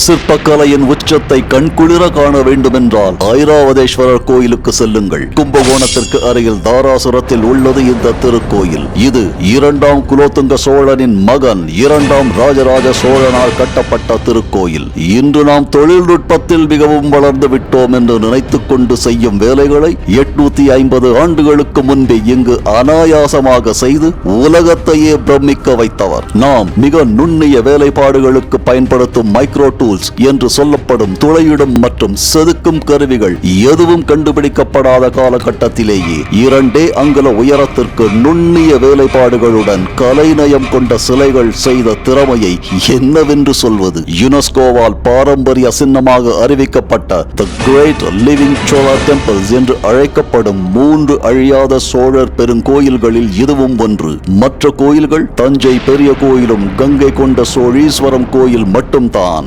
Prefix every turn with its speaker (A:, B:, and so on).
A: சிற்பக்கலையின் உச்சத்தை கண்குளிர காண வேண்டுமென்றால் ஐராவதேஸ்வரர் கோயிலுக்கு செல்லுங்கள். கும்பகோணத்திற்கு அருகில் தாராசுரத்தில் உள்ளது இந்த திருக்கோயில். இது 2ஆம் குலோத்துங்க சோழனின் மகன் 2ஆம் ராஜராஜ சோழனால் கட்டப்பட்ட திருக்கோயில். இன்று நாம் தொழில்நுட்பத்தில் மிகவும் வளர்ந்து விட்டோம் என்று நினைத்துக் கொண்டு செய்யும் வேலைகளை 850 ஆண்டுகளுக்கு முன்பே இங்கு அனாயாசமாக செய்து உலகத்தையே பிரமிக்க வைத்தவர். நாம் மிக நுண்ணிய வேலைப்பாடுகளுக்கு பயன்படுத்தும் மைக்ரோ டூல்ஸ் என்று சொல்லப்படும் துளையிடும் மற்றும் செதுக்கும் கருவிகள் எதுவும் கண்டுபிடிக்கப்படாத காலகட்டத்திலேயே 2 அங்குல உயரத்திற்கு நுண்ணிய வேலைப்பாடுகளுடன் கலைநயம் கொண்ட சிலைகள் செய்த திறமையை என்னவென்று சொல்வது? யுனெஸ்கோவால் பாரம்பரிய சின்னமாக அறிவிக்கப்பட்ட தி கிரேட் லிவிங் சோழா டெம்பிள்ஸ் என்று அழைக்கப்படும் 3 அழியாத சோழர் பெருங்கோயில்களில் இதுவும் ஒன்று. மற்ற கோயில்கள் தஞ்சை பெரிய கோயிலும் கங்கை கொண்ட சோழீஸ்வரம் கோயில் மட்டும்தான்.